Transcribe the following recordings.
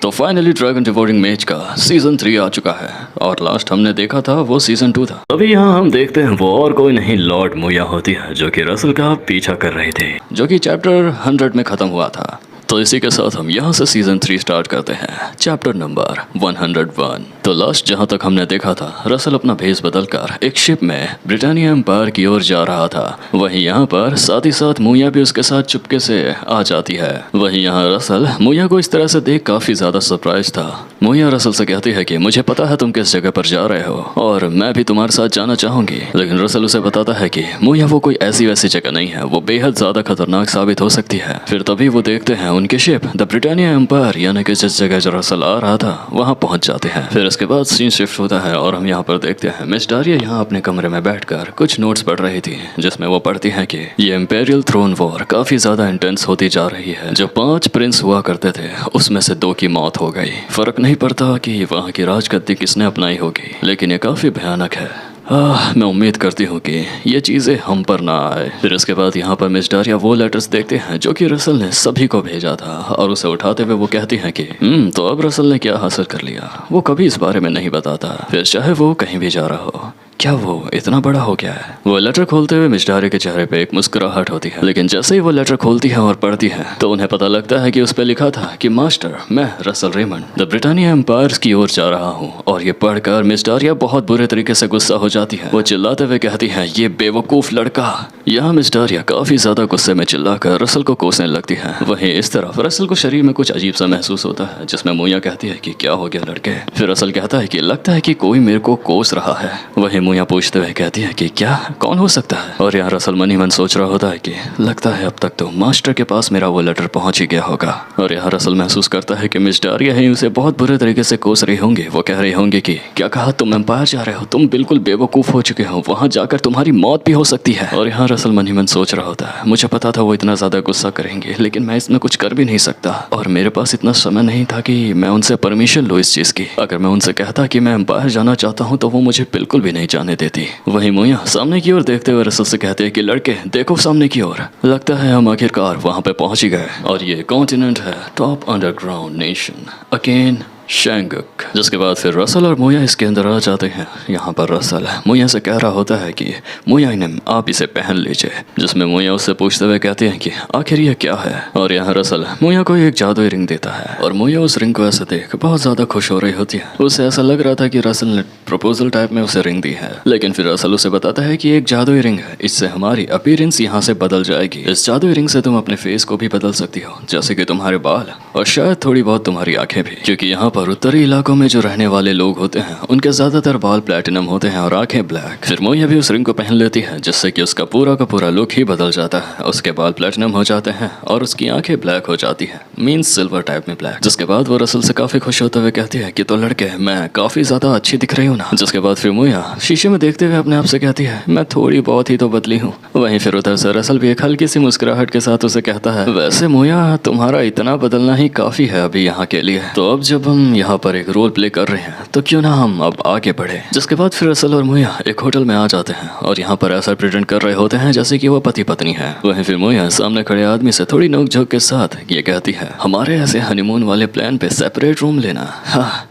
तो finally dragon devouring मेज का सीजन 3 आ चुका है और लास्ट हमने देखा था वो सीजन 2 था। अभी यहाँ हम देखते हैं वो और कोई नहीं लॉर्ड मोया होती है जो कि रसल का पीछा कर रही थी, जो कि चैप्टर 100 में खत्म हुआ था। तो इसी के साथ हम यहाँ से सीजन 3 स्टार्ट करते हैं, चैप्टर नंबर 101। तो लास्ट जहाँ तक हमने देखा था, रसल अपना भेस बदलकर एक शिप में ब्रिटानिया एम्पायर की ओर जा रहा था। वहीं यहाँ पर साथ ही साथ मोया भी उसके साथ चुपके से आ जाती है। वहीं यहाँ रसल मोया को इस तरह से देख काफी ज्यादा सरप्राइज था। मोया रसल से कहती है कि मुझे पता है तुम किस जगह पर जा रहे हो और मैं भी तुम्हारे साथ जाना चाहूंगी, लेकिन रसल उसे बताता है कि मोया वो कोई ऐसी वैसी जगह नहीं है, वो बेहद ज्यादा खतरनाक साबित हो सकती है। फिर तभी वो देखते हैं उनकी शिप द ब्रिटानिया एम्पायर यानी कि जिस जगह जो रसल आ रहा था वहाँ पहुंच जाते हैं। फिर इसके बाद सीन शिफ्ट होता है और हम यहाँ पर देखते हैं मिस डारिया यहाँ अपने कमरे में बैठकर कुछ नोट्स पढ़ रही थी, जिसमें वो पढ़ती है कि ये इम्पेरियल थ्रोन वॉर काफी ज्यादा इंटेंस होती जा रही है। जो 5 प्रिंस हुआ करते थे उसमें से 2 की मौत हो गई। फर्क नहीं पड़ता कि वहाँ की राजगद्दी किसने अपनाई होगी, लेकिन ये काफी भयानक है। मैं उम्मीद करती हूँ कि ये चीज़ें हम पर ना आए। फिर इसके बाद यहाँ पर मिस डारिया वो लेटर्स देखते हैं जो कि रसल ने सभी को भेजा था और उसे उठाते हुए वो कहती हैं कि तो अब रसल ने क्या हासिल कर लिया, वो कभी इस बारे में नहीं बताता, फिर चाहे वो कहीं भी जा रहा हो। क्या वो इतना बड़ा हो गया है? वो लेटर खोलते हुए मिस डारिया के चेहरे पे एक मुस्कुराहट होती है, लेकिन जैसे ही वो लेटर खोलती है और पढ़ती है तो उन्हें पता लगता है कि उस पे लिखा था कि मास्टर, मैं Russell Raymond the Britannia empire की ओर जा रहा हूँ। और ये पढ़कर मिस डारिया बहुत बुरे तरीके से गुस्सा हो जाती है। वो चिल्लाते हुए कहती है, ये बेवकूफ लड़का। यहाँ मिस डारिया काफी ज्यादा गुस्से में चिल्लाकर रसल को कोसने लगती है। वहीं इस तरफ रसल को शरीर में कुछ अजीब सा महसूस होता है, जिसमें मोया कहती है कि क्या हो गया लड़के। फिर रसल कहता है कि लगता है कि कोई मेरे को कोस रहा है। वहीं मोया पूछते हुए कहती है कि क्या, कौन हो सकता है? और यहाँ रसल मन ही मन सोच रहा होता है कि लगता है अब तक तो मास्टर के पास मेरा वो लेटर पहुंच ही गया होगा। और यहाँ रसल महसूस करता है कि मिस डारिया ही उसे बहुत बुरे तरीके से कोस रही होंगी। वो कह रही होंगी कि क्या कहा, तुम एम्पायर जा रहे हो, तुम बिल्कुल बेवकूफ हो चुके हो, वहां जाकर तुम्हारी मौत भी हो सकती है। और यहाँ रसल मन ही मन सोच रहा होता है, मुझे पता था वो इतना ज्यादा गुस्सा करेंगे, लेकिन मैं इसमें कुछ कर भी नहीं सकता और मेरे पास इतना समय नहीं था कि मैं उनसे परमिशन लूँ इस चीज की। अगर मैं उनसे कहता कि मैं एम्पायर जाना चाहता हूँ तो वो मुझे बिल्कुल भी नहीं जाने देती। वहीं मोया सामने की ओर देखते हुए रसल से कहते हैं कि लड़के देखो सामने की ओर, लगता है हम आखिरकार वहां पे पहुंच ही गए और ये कॉन्टिनेंट है टॉप अंडरग्राउंड नेशन अगेन शैंगुक। जिसके बाद फिर रसल और मोया इसके अंदर आ जाते हैं। यहाँ पर रसल मोया से कह रहा होता है कि मोया इन्हें आप इसे पहन लीजिए, जिसमें मोया उससे पूछते हुए कहते हैं कि आखिर ये क्या है। और यहाँ रसल मोया को एक जादुई रिंग देता है और मोया उस रिंग को ऐसे देख बहुत ज्यादा खुश हो रही होती है। उसे ऐसा लग रहा था कि रसल ने प्रपोजल टाइप में उसे रिंग दी है, लेकिन फिर रसल उसे बताता है कि एक जादुई रिंग है, इससे हमारी अपीयरेंस यहाँ से बदल जाएगी। इस जादुई रिंग से तुम अपने फेस को भी बदल सकती हो, जैसे कि तुम्हारे बाल और शायद थोड़ी बहुत तुम्हारी आंखें भी, क्योंकि यहाँ पर उत्तरी इलाकों में जो रहने वाले लोग होते हैं उनके ज्यादातर बाल प्लैटिनम होते हैं और आंखें ब्लैक। फिर मोया भी उस रिंग को पहन लेती है, जिससे कि उसका पूरा का पूरा लुक ही बदल जाता है। उसके बाल प्लैटिनम हो जाते हैं और उसकी आंखें ब्लैक हो जाती है, मींस सिल्वर टाइप में ब्लैक। जिसके बाद वो रसल से काफी खुश होते हुए कहती है कि तो लड़के मैं काफी ज्यादा अच्छी दिख रही हूँ ना। जिसके बाद फिर मोया शीशे में देखते हुए अपने आप से कहती है, मैं थोड़ी बहुत ही तो बदली हूँ। वहीं फिर उधर से रसल भी एक हल्की सी मुस्कुराहट के साथ उसे कहता है, वैसे मोया तुम्हारा इतना बदलना ही काफी है अभी यहाँ के लिए, तो अब जब हम यहाँ पर एक रोल प्ले कर रहे हैं तो क्यों ना हम अब आगे बढ़े। जिसके बाद फिर रसल और मोया एक होटल में आ जाते हैं और यहाँ पर ऐसा प्रेजेंट कर रहे होते हैं जैसे कि वो पति पत्नी है। वहीं फिर मोया सामने खड़े आदमी से थोड़ी नोक-झोंक के साथ ये कहती है, हमारे ऐसे हनीमून वाले प्लान पे सेपरेट रूम लेना। हाँ,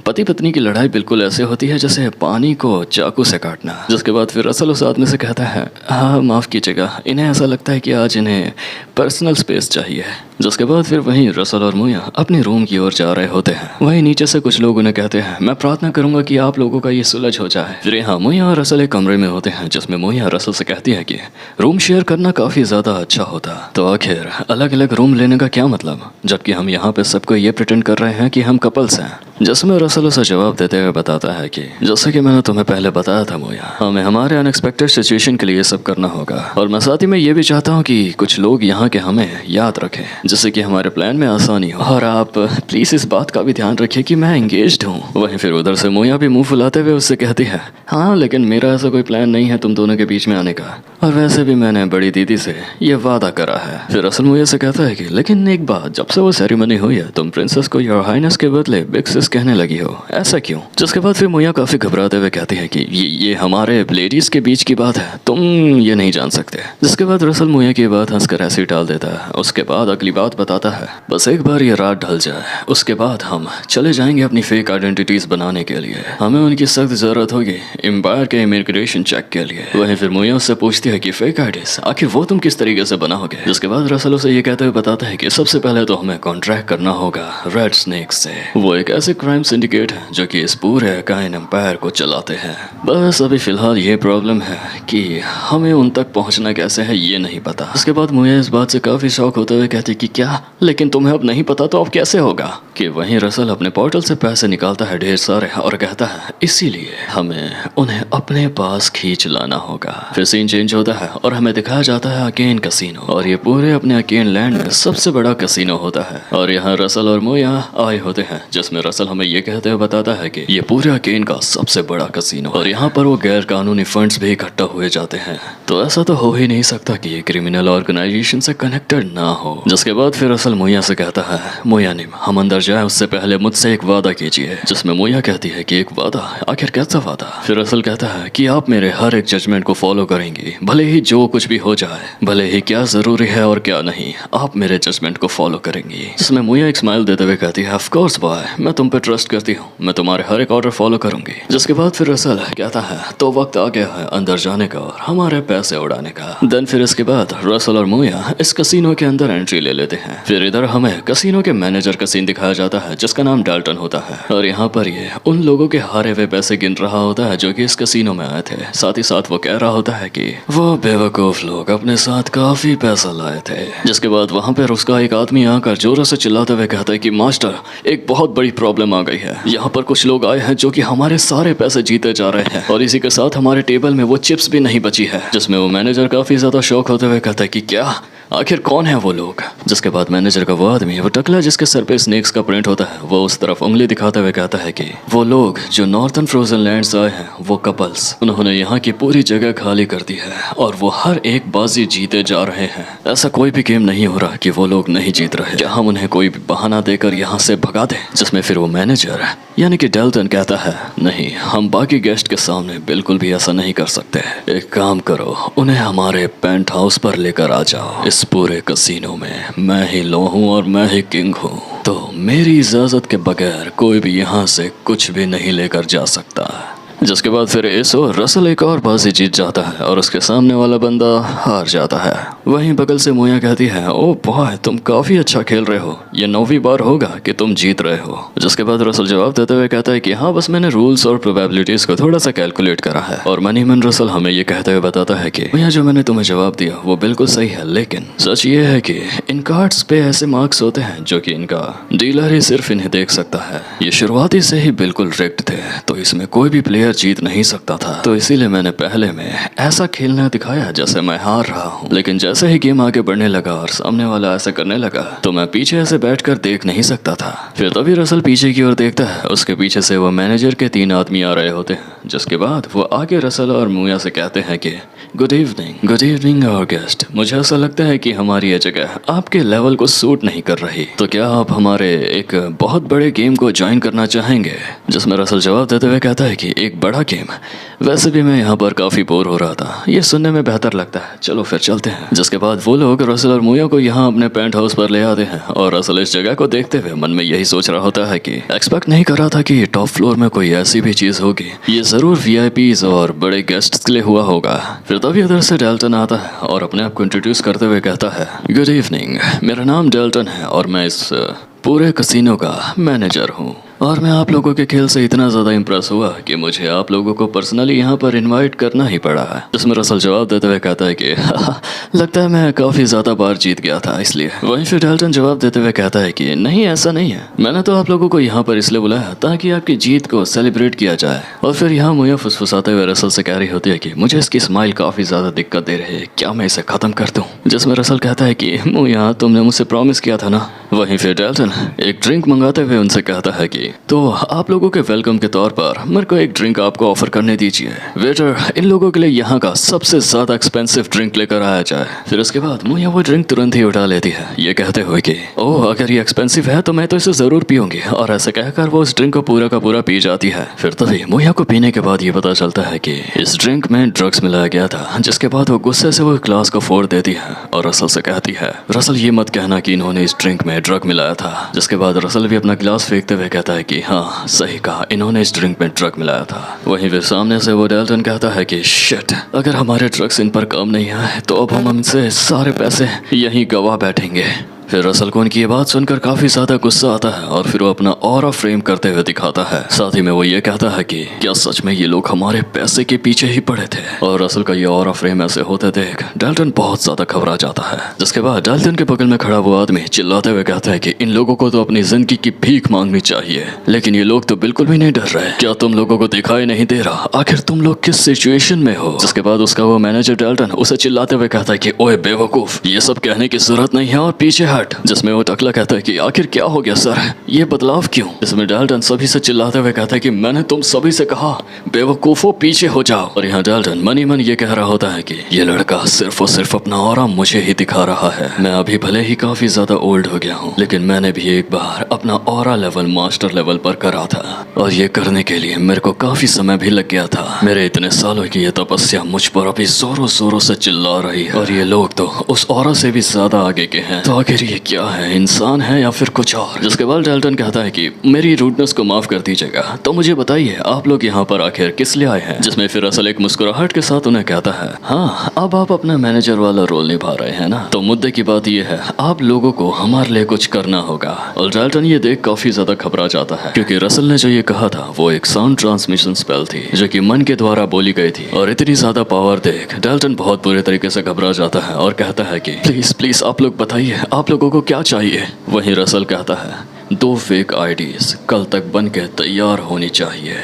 पति पत्नी की लड़ाई बिल्कुल ऐसे होती है जैसे पानी को चाकू से काटना। जिसके बाद फिर रसल उस आदमी से कहता है, हाँ माफ़ कीजिएगा, इन्हें ऐसा लगता है कि आज इन्हें पर्सनल स्पेस चाहिए। जिसके बाद फिर वहीं रसल और मोया अपने रूम की ओर जा रहे होते हैं। वहीं नीचे से कुछ लोग उन्हें कहते हैं, मैं प्रार्थना करूंगा कि आप लोगों का ये सुलझ हो जाए। फिर यहाँ मोया और रसल एक कमरे में होते हैं, जिसमें मोया रसल से कहती है कि रूम शेयर करना काफ़ी ज़्यादा अच्छा होता, तो आखिर अलग अलग रूम लेने का क्या मतलब, जबकि हम यहाँ पे सबको ये प्रिटेंड कर रहे हैं कि हम कपल्स हैं। जिसमें रसल उसे जवाब देते हुए बताता है कि जैसे कि मैंने तुम्हें पहले बताया था मोया, हमें हमारे अनएक्सपेक्टेड सिचुएशन के लिए सब करना होगा और मैं साथ ही में ये भी चाहता हूँ कि कुछ लोग यहाँ के हमें याद रखें, जिससे कि हमारे प्लान में आसानी हो। और आप प्लीज इस बात का भी ध्यान रखिए कि मैं एंगेज्ड हूँ। वहीं फिर उधर से मोया भी मुंह फुलाते हुए उससे कहती है, हाँ लेकिन मेरा ऐसा कोई प्लान नहीं है तुम दोनों के बीच में आने का, और वैसे भी मैंने बड़ी दीदी से ये वादा करा है। फिर रसल मोया से कहता है कि लेकिन एक बात, जब से वो सेरेमनी हुई है तुम प्रिंसेस को योर हाइनेस के बदले बिग सिस कहने लगी हो, ऐसा क्यों? जिसके बाद फिर मोया काफी घबराते हुए कहती है कि ये हमारे लेडीज के बीच की बात है, तुम ये नहीं जान सकते। जिसके बाद रसल मोया की बात हंसकर ऐसे ही टाल देता है। उसके बाद अगली बात बताता है, बस एक बार ये रात ढल जाए उसके बाद हम चले जाएंगे अपनी फेक आइडेंटिटीज बनाने के लिए। हमें उनकी सख्त जरूरत होगी एम्पायर के इमिग्रेशन चेक के लिए। वहीं फिर मुया उससे पूछती है कि फेक आईडीज आखिर वो तुम किस तरीके से बनाओगे। जिसके बाद रसल उसे ये कहते हुए बताता है कि सबसे पहले तो हमें कॉन्ट्रैक्ट करना होगा रेड स्नेक से। वो एक ऐसे क्राइम सिंडिकेट है जो कि इस पूरे काइन एम्पायर को चलाते हैं। बस अभी फिलहाल ये प्रॉब्लम है कि हमें उन तक पहुंचना कैसे है ये नहीं पता। उसके बाद मुया इस बात से काफी शौक होते हुए कहती कि क्या, लेकिन तुम्हें अब नहीं पता तो अब कैसे होगा। कि वहीं रसल अपने पोर्टल से पैसे निकालता है ढेर सारे और कहता है इसीलिए हमें उन्हें अपने पास खींच लाना होगा। फिर सीन चेंज होता है और हमें दिखाया जाता है अकेन कसीनो, और ये पूरे अपने अकेन लैंड में सबसे बड़ा कसीनो होता है। और यहाँ रसल और मुया आए होते हैं, जिसमें रसल हमें ये कहते हुए बताता है कि ये पूरे अकेन का सबसे बड़ा कसीनो, और यहाँ पर वो गैर कानूनी फंड्स भी इकट्ठा हुए जाते हैं। तो ऐसा तो हो ही नहीं सकता कि ये क्रिमिनल ऑर्गेनाइजेशन से कनेक्टेड ना हो। जिसके बाद फिर रसल मुया से कहता है, मुया निम हम अंदर जाए उससे पहले मुझसे एक वादा कीजिए। जिसमें मुया कहती है कि एक वादा, आखिर कैसा वादा। फिर रसल कहता है कि आप मेरे हर एक जजमेंट को फॉलो करेंगी, भले ही जो कुछ भी हो जाए, भले ही क्या जरूरी है और क्या नहीं, आप मेरे जजमेंट को फॉलो करेंगी। जिसमें मुया एक स्माइल देते हुए कहती है, ऑफ कोर्स बॉय, मैं तुम पे ट्रस्ट करती हूँ, मैं तुम्हारे हर एक ऑर्डर फॉलो करूंगी। जिसके बाद फिर रसल कहता है तो वक्त आ गया है अंदर जाने का और हमारे पैसे उड़ाने का। देन फिर इसके बाद रसल और मुया इस कसीनो के अंदर एंट्री ले लेते हैं। फिर इधर हमें कसीनो के मैनेजर का सीन दिखाया जाता है जिसका नाम डाल्टन होता है, और यहाँ पर ये उन लोगों के हारे हुए पैसे गिन रहा होता है जो कि इस कसीनो में आए थे। साथ ही साथ वो कह रहा होता है कि वो बेवकूफ लोग अपने साथ काफी पैसा लाए थे। जिसके बाद वहाँ पर उसका एक आदमी आकर जोरों से चिल्लाते हुए कहता है कि मास्टर एक बहुत बड़ी प्रॉब्लम आ गई है, यहाँ पर कुछ लोग आए हैं जो कि हमारे सारे पैसे जीते जा रहे हैं, और इसी के साथ हमारे टेबल में वो चिप्स भी नहीं बची है। जिसमें वो मैनेजर काफी ज्यादा शौक होते हुए कहता है कि क्या, आखिर कौन है वो लोग। जिसके बाद मैनेजर का वो आदमी, वो टकला जिसके सर पे स्नेक्स का प्रिंट होता है, वो उस तरफ उंगली दिखाते हुए कहता है कि वो लोग जो नॉर्थन फ्रोजन लैंड्स आए हैं, वो कपल्स, उन्होंने यहाँ की पूरी जगह खाली कर दी है और वो हर एक बाजी जीते जा रहे हैं। ऐसा कोई भी गेम नहीं हो रहा कि वो लोग नहीं जीत रहे, क्या हम उन्हें कोई भी बहाना देकर यहाँ से भगा दें। जिसमें फिर वो मैनेजर यानी कि डाल्टन कहता है, नहीं, हम बाकी गेस्ट के सामने बिल्कुल भी ऐसा नहीं कर सकते। एक काम करो, उन्हें हमारे पेंट हाउस पर लेकर आ जाओ। इस पूरे कसीनो में मैं ही लो हूँ और मैं ही किंग हूँ, तो मेरी इजाजत के बगैर कोई भी यहाँ से कुछ भी नहीं लेकर जा सकता। जिसके बाद फिर एसो रसल एक और बाजी जीत जाता है और उसके सामने वाला बंदा हार जाता है। वहीं बगल से मुया कहती है, ओ बॉय, तुम काफी अच्छा खेल रहे हो, ये 9वीं बार होगा कि तुम जीत रहे हो। जिसके बाद रसल जवाब देते हुए कहता है कि हाँ, बस मैंने रूल्स और प्रोबेबिलिटीज को थोड़ा सा कैलकुलेट करा है। और मनी मन रसल हमें ये कहते हुए बताता है कि मुया जो मैंने तुम्हें जवाब दिया वो बिल्कुल सही है, लेकिन सच ये है कि इन कार्ड्स पे ऐसे मार्क्स होते हैं जो कि इनका डीलर ही सिर्फ इन्हें देख सकता है। ये शुरुआती से ही बिल्कुल रिग्ड थे, तो इसमें कोई भी प्लेयर जीत नहीं सकता था। तो इसीलिए मैंने पहले में ऐसा खेलना दिखाया जैसे मैं हार रहा हूँ, लेकिन जैसे ही गेम आगे बढ़ने लगा और सामने वाला ऐसा करने लगा तो मैं पीछे ऐसे बैठकर देख नहीं सकता था। फिर तभी रसल पीछे की ओर देखता है, उसके पीछे से वो मैनेजर के 3 आदमी आ रहे होते हैं। जिसके बाद वो आगे रसल और मुया से कहते हैं कि गुड इवनिंग आवर गेस्ट, मुझे ऐसा लगता है कि हमारी ये जगह आपके लेवल को सूट नहीं कर रही, तो क्या आप हमारे एक बहुत बड़े गेम को ज्वाइन करना चाहेंगे। जिसमें रसल जवाब देते हुए कहता है कि एक बड़ा गेम, वैसे भी मैं यहाँ पर काफी बोर हो रहा था, ये सुनने में बेहतर लगता है, चलो फिर चलते हैं। जिसके बाद वो लोग रसल और मुया को यहाँ अपने पेंट हाउस पर ले आते हैं और रसल इस जगह को देखते हुए मन में यही सोच रहा होता है कि एक्सपेक्ट नहीं कर रहा था कि टॉप फ्लोर में कोई ऐसी भी चीज होगी, ये जरूर VIPs और बड़े गेस्ट्स के लिए हुआ होगा। फिर तभी उधर से डाल्टन आता है और अपने आप को इंट्रोड्यूस करते हुए कहता है, गुड इवनिंग, मेरा नाम डाल्टन है और मैं इस पूरे कसीनो का मैनेजर हूँ, और मैं आप लोगों के खेल से इतना ज़्यादा इम्प्रेस हुआ कि मुझे आप लोगों को पर्सनली यहाँ पर इनवाइट करना ही पड़ा है। जिसमें रसल जवाब देते हुए कहता है कि लगता है मैं काफ़ी ज़्यादा बार जीत गया था इसलिए। वहीं फिर डाल्टन जवाब देते हुए कहता है कि नहीं, ऐसा नहीं है, मैंने तो आप लोगों को यहाँ पर इसलिए बुलाया ताकि आपकी जीत को सेलिब्रेट किया जाए। और फिर यहाँ मुया फुसफुसाते हुए रसल से कह रही होती है कि मुझे इसकी स्माइल काफ़ी ज़्यादा दिक्कत दे रही है, क्या मैं इसे ख़त्म कर दूँ। जिसमें रसल कहता है कि मुया, तुमने मुझसे प्रॉमिस किया था ना। वहीं फिर डाल्टन एक ड्रिंक मंगाते हुए उनसे कहता है कि कि तो आप लोगों के वेलकम के तौर पर मेरे को एक ड्रिंक आपको ऑफर करने दीजिए। वेटर, इन लोगों के लिए यहाँ का सबसे ज्यादा एक्सपेंसिव ड्रिंक लेकर आया जाए। फिर उसके बाद मुया वो ड्रिंक तुरंत ही उठा लेती है, ये कहते हुए कि ओह, अगर ये एक्सपेंसिव है तो मैं तो इसे जरूर पीऊंगी। और ऐसे कहकर वो इस ड्रिंक को पूरा का पूरा पी जाती है। फिर तभी मुया को पीने के बाद ये पता चलता है कि इस ड्रिंक में ड्रग्स मिलाया गया था। जिसके बाद वो गुस्से से वो ग्लास को फोड़ देती है और रसल से कहती है, रसल ये मत कहना कि इन्होंने इस ड्रिंक में ड्रग मिलाया था। जिसके बाद रसल भी अपना गिलास फेंकते हुए कहता है कि हाँ, सही कहा, इन्होंने इस ड्रिंक में ड्रग मिलाया था। वहीं फिर सामने से वो डेल्टन कहता है कि शिट, अगर हमारे ड्रग्स इन पर काम नहीं आए तो अब हम इनसे सारे पैसे यहीं गवा बैठेंगे। फिर रसल को उनकी ये बात सुनकर काफी ज्यादा गुस्सा आता है और फिर वो अपना ऑरा फ्रेम करते हुए दिखाता है। साथ ही में वो ये कहता है कि क्या सच में ये लोग हमारे पैसे के पीछे ही पड़े थे। और रसल का ये ऑरा फ्रेम ऐसे होते देख डेल्टन बहुत ज्यादा घबरा जाता है। जिसके बाद डेल्टन के बगल में खड़ा वो आदमी चिल्लाते हुए कहता है कि इन लोगों को तो अपनी जिंदगी की भीख मांगनी चाहिए, लेकिन ये लोग तो बिल्कुल भी नहीं डर रहे। क्या तुम लोगों को दिखाई नहीं दे रहा आखिर तुम लोग किस सिचुएशन में हो। जिसके बाद उसका वो मैनेजर डेल्टन उसे चिल्लाते हुए कहता है कि ओए बेवकूफ, ये सब कहने की जरूरत नहीं है और पीछे हट। जिसमें वो टकला कहता है कि आखिर क्या हो गया सर, ये बदलाव क्यों। इसमें डेल्टन सभी से चिल्लाते हुए कहता है कि मैंने तुम सभी से कहा बेवकूफों पीछे हो जाओ। और यहाँ डेल्टन मनी मन ये कह रहा होता है कि ये लड़का सिर्फ और सिर्फ अपना ऑरा मुझे ही दिखा रहा है। मैं अभी भले ही काफी ज्यादा ओल्ड हो गया हूँ, लेकिन मैंने भी एक बार अपना ऑरा लेवल मास्टर लेवल पर करा था और ये करने के लिए मेरे को काफी समय भी लग गया था। मेरे इतने सालों की ये तपस्या मुझ पर अभी जोरों जोरों से चिल्ला रही है और ये लोग तो उस ऑरा से भी ज्यादा आगे के हैं। तो आखिर ये क्या है, इंसान है या फिर कुछ और। जिसके बाद डेल्टन कहता है कि मेरी रूडनेस को माफ कर दीजिएगा, तो मुझे बताइए आप लोग यहाँ पर आखिर किस लिए आए हैं। जिसमें फिर रसल एक मुस्कुराहट के साथ उन्हें कहता है, हाँ अब आप अपना मैनेजर वाला रोल निभा रहे हैं ना, तो मुद्दे की बात यह है आप लोगों को हमारे लिए कुछ करना होगा। और डेल्टन ये देख काफी ज्यादा घबरा जाता है क्योंकि रसल ने जो ये कहा था वो एक साउंड ट्रांसमिशन स्पेल थी जो कि मन के द्वारा बोली गई थी। और इतनी ज्यादा पावर देख डेल्टन बहुत बुरे तरीके से घबरा जाता है और कहता है कि प्लीज प्लीज आप लोग बताइए आप लोगों को क्या चाहिए। वहीं रसल कहता है 2 फेक आईडीज कल तक बन के तैयार होनी चाहिए।